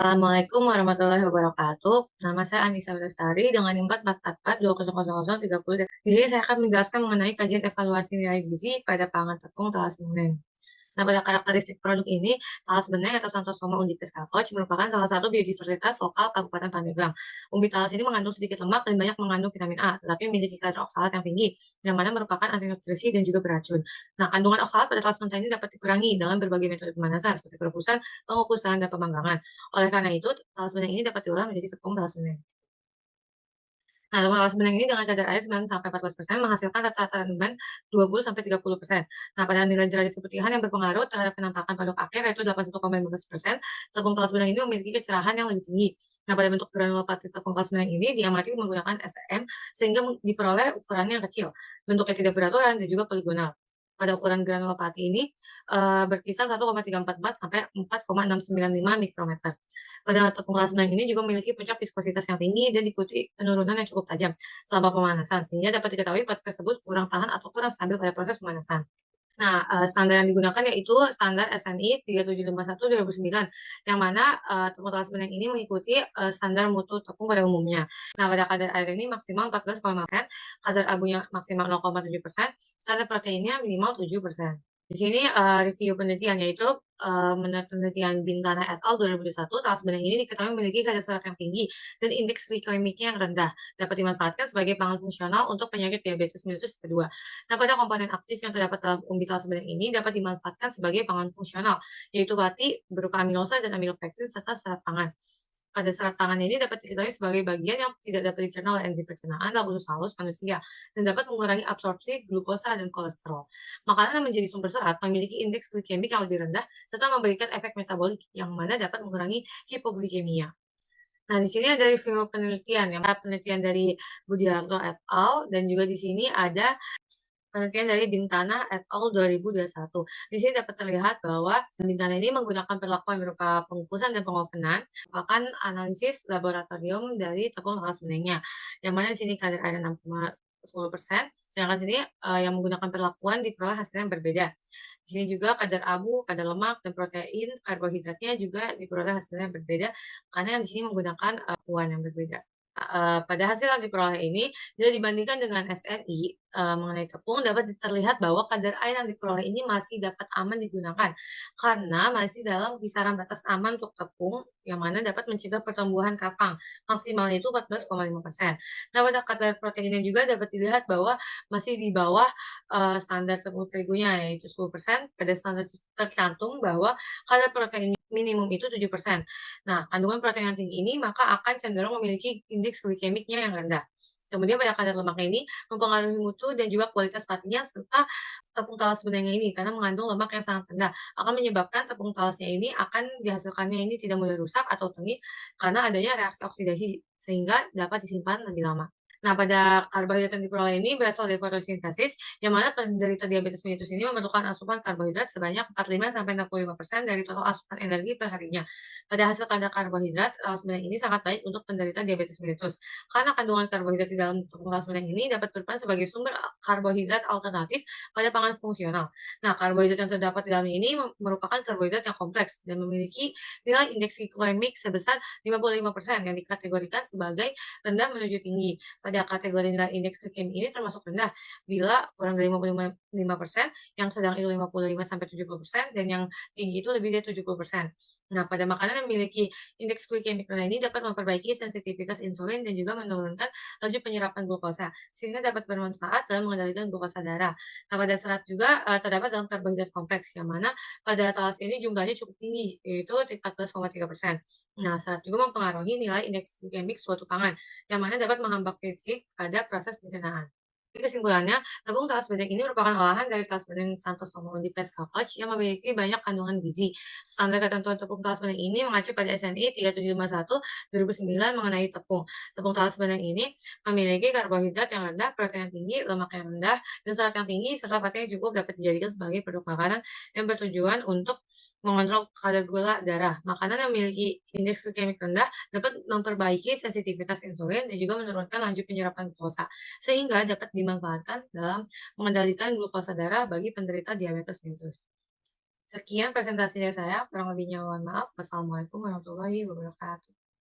Assalamualaikum warahmatullahi wabarakatuh. Nama saya Anissa Lestari dengan NIM 444200030. Di sini saya akan menjelaskan mengenai kajian evaluasi nilai gizi pada pangan tepung talas Buneng. Nah, pada karakteristik produk ini, talas Beneng atau Santosoma undipes Koch merupakan salah satu biodiversitas lokal Kabupaten Pandeglang. Umbi talas ini mengandung sedikit lemak dan banyak mengandung vitamin A, tetapi memiliki kadar oksalat yang tinggi, yang mana merupakan anti nutrisi dan juga beracun. Nah, kandungan oksalat pada talas mentah ini dapat dikurangi dengan berbagai metode pemanasan, seperti perebusan, pengukusan, dan pemanggangan. Oleh karena itu, talas Beneng ini dapat diolah menjadi tepung talas Beneng. Nah, talas Beneng ini dengan kadar air 9-14% menghasilkan rata-rata kandungan 20-30%. Nah, pada nilai derajat keputihan yang berpengaruh terhadap penampakan produk akhir yaitu 81,15%, tepung talas Beneng ini memiliki kecerahan yang lebih tinggi. Nah, pada bentuk granulopati tepung talas Beneng ini diamati menggunakan SEM sehingga diperoleh ukurannya yang kecil, bentuknya tidak beraturan dan juga poligonal. Pada ukuran granulopati ini berkisar 1,344 sampai 4,695 mikrometer. Pada tepung talas Beneng ini juga memiliki puncak viskositas yang tinggi dan diikuti penurunan yang cukup tajam selama pemanasan, sehingga dapat diketahui produk tersebut kurang tahan atau kurang stabil pada proses pemanasan. Nah, standar yang digunakan yaitu standar SNI 3751/2009, yang mana, tepung talas Beneng ini mengikuti, standar mutu tepung pada umumnya. Nah, pada kadar air ini maksimal 14,5%, kadar abunya maksimal 0,7%, kadar proteinnya minimal 7%. Di sini, review penelitian yaitu, menurut penelitian Bintana et al. 2021, talas Beneng ini diketahui memiliki kadar serat yang tinggi dan indeks glikemiknya yang rendah, dapat dimanfaatkan sebagai pangan fungsional untuk penyakit diabetes mellitus tipe 2. Nah, pada komponen aktif yang terdapat dalam umbi talas Beneng ini dapat dimanfaatkan sebagai pangan fungsional, yaitu bati berupa aminosa dan aminopektin serta serat pangan. Pada serat pangan ini dapat diketahui sebagai bagian yang tidak dapat dicerna oleh enzim pencernaan dalam usus halus manusia dan dapat mengurangi absorpsi glukosa dan kolesterol. Makanan yang menjadi sumber serat memiliki indeks glikemik yang lebih rendah serta memberikan efek metabolik yang mana dapat mengurangi hipoglikemia. Nah, di sini ada review penelitian, yang penelitian dari Budiarto et al. Dan juga di sini ada penelitian dari Bintana et al. 2021. Di sini dapat terlihat bahwa Bintana ini menggunakan perlakuan berupa pengukusan dan pengovenan, merupakan analisis laboratorium dari tepung talas Benengnya, yang mana di sini kadar air 6,10%, sedangkan sini yang menggunakan perlakuan diperoleh hasil yang berbeda. Di sini juga kadar abu, kadar lemak, dan protein, karbohidratnya juga diperoleh hasilnya yang berbeda, karena yang di sini menggunakan akuan yang berbeda. Pada hasil yang diperoleh ini, bila dibandingkan dengan SNI, mengenai tepung dapat terlihat bahwa kadar air yang diperoleh ini masih dapat aman digunakan, karena masih dalam kisaran batas aman untuk tepung, yang mana dapat mencegah pertumbuhan kapang, maksimalnya itu 14,5%. Nah, pada kadar proteinnya juga dapat dilihat bahwa masih di bawah, standar tepung terigunya, yaitu 10%, pada standar tercantum bahwa kadar protein minimum itu 7%. Nah, kandungan protein yang tinggi ini maka akan cenderung memiliki indeks glikemiknya yang rendah. Kemudian pada kadar lemaknya ini mempengaruhi mutu dan juga kualitas patinya serta tepung talas benengnya ini karena mengandung lemak yang sangat rendah akan menyebabkan tepung talasnya ini akan dihasilkannya ini tidak mudah rusak atau tengik karena adanya reaksi oksidasi sehingga dapat disimpan lebih lama. Nah, pada karbohidrat yang diperoleh ini berasal dari fotosintesis, yang mana penderita diabetes mellitus ini memerlukan asupan karbohidrat sebanyak 45-65% dari total asupan energi per harinya. Pada hasil kadar karbohidrat, talas beneng ini sangat baik untuk penderita diabetes mellitus, karena kandungan karbohidrat di dalam tepung talas beneng ini dapat berperan sebagai sumber karbohidrat alternatif pada pangan fungsional. Nah, karbohidrat yang terdapat di dalam ini merupakan karbohidrat yang kompleks dan memiliki nilai indeks glikemik sebesar 55% yang dikategorikan sebagai rendah menuju tinggi. Pada kategori nilai indeks glikemik ini termasuk rendah bila kurang dari 55%, yang sedang itu 55-70%, dan yang tinggi itu lebih dari 70%. Nah, pada makanan yang memiliki indeks glikemik rendah ini dapat memperbaiki sensitivitas insulin dan juga menurunkan laju penyerapan glukosa, sehingga dapat bermanfaat dalam mengendalikan glukosa darah. Nah, pada serat juga terdapat dalam karbohidrat kompleks, yang mana pada talas ini jumlahnya cukup tinggi, yaitu 14,3%. Nah, serat juga mempengaruhi nilai indeks glikemik suatu pangan, yang mana dapat menghambat fisik pada proses pencernaan. Jadi kesimpulannya, tabung talas beneng ini merupakan olahan dari talas beneng Santosomo undipes Koch yang memiliki banyak kandungan gizi. Standar ketentuan tepung talas beneng ini mengacu pada SNI 3751/2009 mengenai tepung. Tepung talas beneng ini memiliki karbohidrat yang rendah, protein yang tinggi, lemak yang rendah, dan serat yang tinggi, serta protein yang cukup dapat dijadikan sebagai produk makanan yang bertujuan untuk mengontrol kadar gula darah. Makanan yang memiliki indeks glikemik rendah dapat memperbaiki sensitivitas insulin dan juga menurunkan laju penyerapan glukosa, sehingga dapat dimanfaatkan dalam mengendalikan glukosa darah bagi penderita diabetes mellitus. Sekian presentasi dari saya, kurang lebihnya mohon maaf. Wassalamualaikum warahmatullahi wabarakatuh.